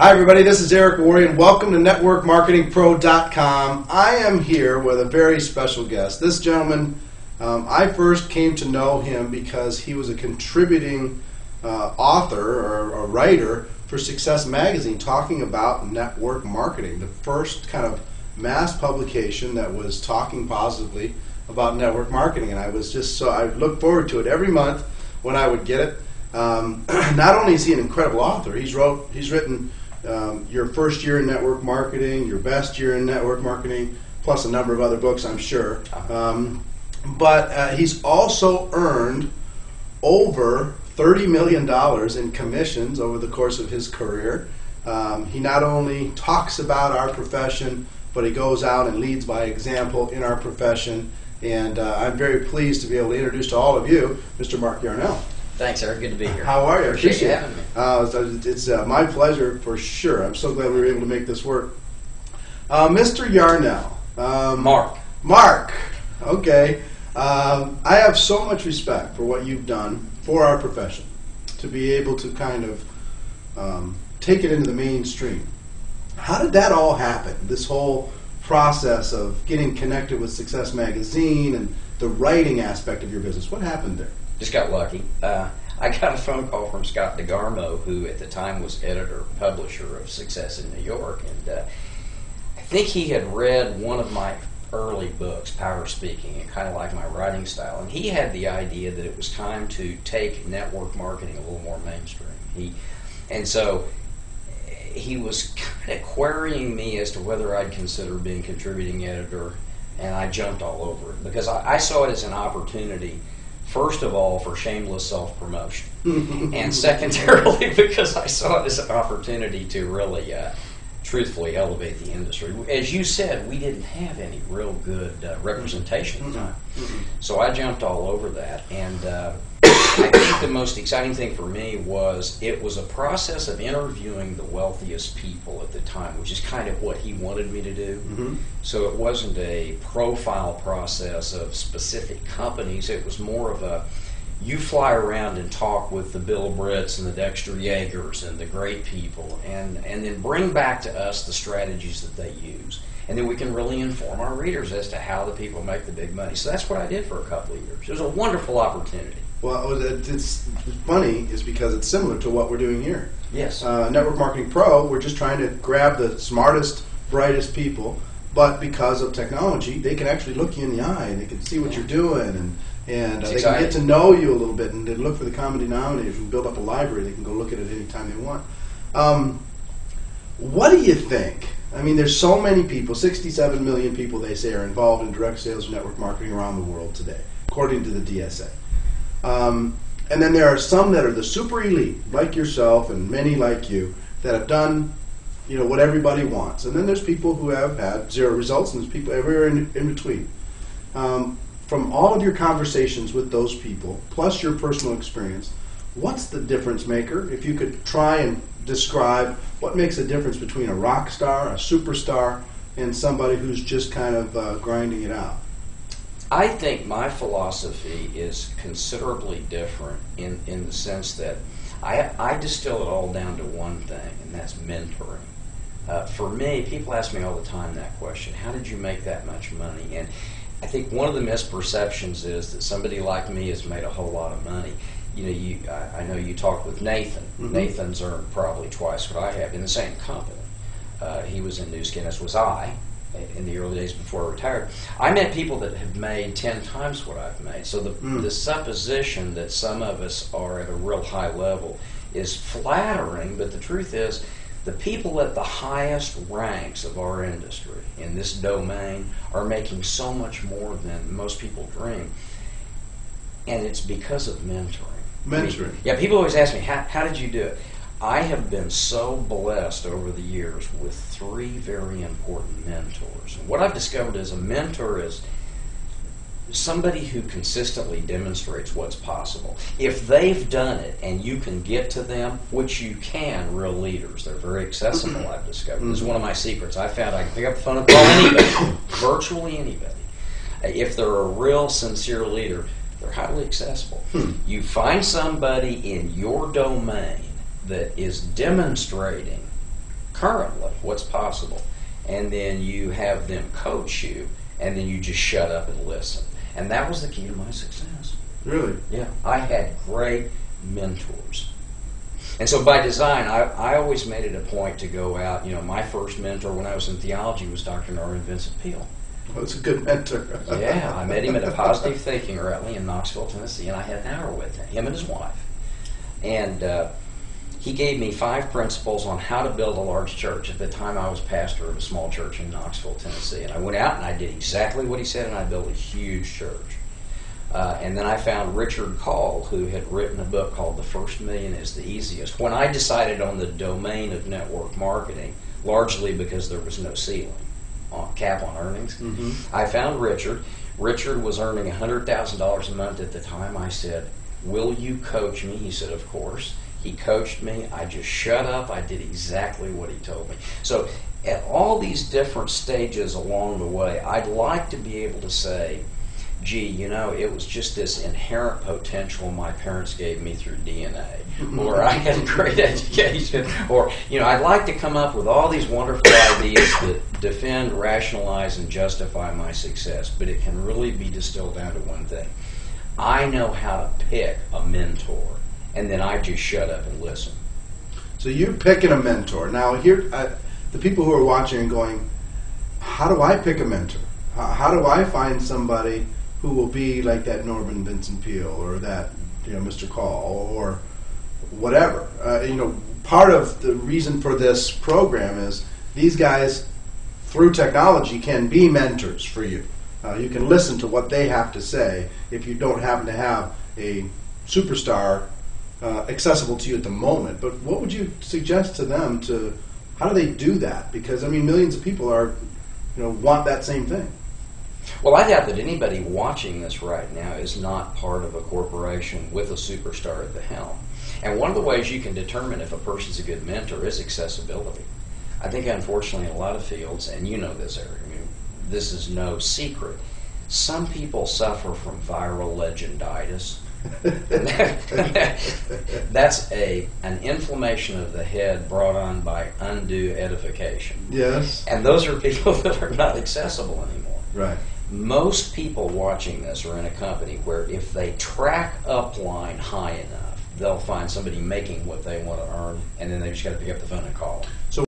Hi everybody, this is Eric Warren. Welcome to NetworkMarketingPro.com. I am here with a very special guest. This gentleman, I first came to know him because he was a contributing author or a writer for Success Magazine talking about network marketing, the first kind of mass publication that was talking positively about network marketing. And I was just so, I look forward to it every month when I would get it. Not only is he an incredible author, he's written your first year in network marketing, your best year in network marketing, plus a number of other books, I'm sure. But he's also earned over $30 million in commissions over the course of his career. He not only talks about our profession, but he goes out and leads by example in our profession. And I'm very pleased to be able to introduce to all of you Mr. Mark Yarnell. Thanks, Eric. Good to be here. How are you? Appreciate you having me. It's my pleasure for sure. I'm so glad we were able to make this work. Mr. Yarnell. Mark. Okay. I have so much respect for what you've done for our profession, to be able to kind of take it into the mainstream. How did that all happen? This whole process of getting connected with Success Magazine and the writing aspect of your business. What happened there? Just got lucky. I got a phone call from Scott DeGarmo, who at the time was editor-publisher of Success in New York, and I think he had read one of my early books, Power Speaking, and kind of liked my writing style, and he had the idea that it was time to take network marketing a little more mainstream. So he was kind of querying me as to whether I'd consider being contributing editor, and I jumped all over it because I saw it as an opportunity. First of all, for shameless self-promotion, and secondarily because I saw it as an opportunity to really, truthfully elevate the industry. As you said, we didn't have any real good representation at the time, so I jumped all over that. And I think the most exciting thing for me was it was a process of interviewing the wealthiest people at the time, which is kind of what he wanted me to do. So it wasn't a profile process of specific companies. It was more of a, you fly around and talk with the Bill Britts and the Dexter Yeagers and the great people, and then bring back to us the strategies that they use. And then we can really inform our readers as to how the people make the big money. So that's what I did for a couple of years. It was a wonderful opportunity. Well, it's funny is because it's similar to what we're doing here. Yes. Network Marketing Pro, we're just trying to grab the smartest, brightest people, but because of technology, they can actually look you in the eye and they can see what you're doing, and they can get to know you a little bit, and they look for the common denominators and build up a library. They can go look at it any time they want. What do you think? I mean, there's so many people, 67 million people, they say, are involved in direct sales and network marketing around the world today, according to the DSA. And then there are some that are the super elite, like yourself and many like you, that have done, what everybody wants. And then there's people who have had zero results, and there's people everywhere in between. From all of your conversations with those people, plus your personal experience, what's the difference maker? If you could try and describe what makes a difference between a rock star, a superstar, and somebody who's just kind of grinding it out. I think my philosophy is considerably different in the sense that I distill it all down to one thing, and that's mentoring. For me, people ask me all the time that question, how did you make that much money? And I think one of the misperceptions is that somebody like me has made a whole lot of money. I know you talked with Nathan. Nathan's earned probably twice what I have in the same company. He was in Nu Skin, as was I, in the early days before I retired. I met people that have made 10 times what I've made. So the supposition that some of us are at a real high level is flattering, but the truth is the people at the highest ranks of our industry in this domain are making so much more than most people dream. And it's because of mentoring. Mentoring. Yeah, people always ask me, how did you do it? I have been so blessed over the years with 3 very important mentors. And what I've discovered is a mentor is somebody who consistently demonstrates what's possible. If they've done it and you can get to them, which you can, real leaders, they're very accessible, I've discovered. This is one of my secrets. I found I can pick up the phone and call anybody, virtually anybody. If they're a real, sincere leader, they're highly accessible. You find somebody in your domain that is demonstrating currently, what's possible, and then you have them coach you, and then you just shut up and listen. And that was the key to my success. Really? Yeah. I had great mentors. And so by design, I always made it a point to go out. You know, my first mentor when I was in theology was Dr. Norman Vincent Peale. Oh, it's a good mentor. Yeah, I met him at a Positive Thinking rally in Knoxville, Tennessee, and I had an hour with him and his wife. And he gave me 5 principles on how to build a large church. At the time, I was pastor of a small church in Knoxville, Tennessee. And I went out and I did exactly what he said, and I built a huge church. And then I found Richard Call, who had written a book called The First Million is the Easiest. When I decided on the domain of network marketing, largely because there was no ceiling, cap on earnings, I found Richard. Richard was earning $100,000 a month at the time. I said, "Will you coach me?" He said, "Of course." He coached me. I just shut up. I did exactly what he told me. So at all these different stages along the way, I'd like to be able to say, gee, you know, it was just this inherent potential my parents gave me through DNA, or I had a great education, or, you know, I'd like to come up with all these wonderful ideas that defend, rationalize, and justify my success, but it can really be distilled down to one thing. I know how to pick a mentor, and then I just shut up and listen. So you're picking a mentor. Now, here, the people who are watching and going, how do I pick a mentor? How do I find somebody who will be like that Norman Vincent Peale or that, you know, Mr. Call or whatever? You know, part of the reason for this program is these guys, through technology, can be mentors for you. You can listen to what they have to say if you don't happen to have a superstar accessible to you at the moment. But what would you suggest to them to, how do they do that? Because, I mean, millions of people are, you know, want that same thing. Well, I doubt that anybody watching this right now is not part of a corporation with a superstar at the helm. And one of the ways you can determine if a person's a good mentor is accessibility. I think, unfortunately, in a lot of fields, and you know this, Eric, I mean, this is no secret, some people suffer from viral legenditis. That's an inflammation of the head brought on by undue edification. Yes. And those are people that are not accessible anymore. Right. Most people watching this are in a company where if they track upline high enough, they'll find somebody making what they want to earn, and then they just got to pick up the phone and call them. So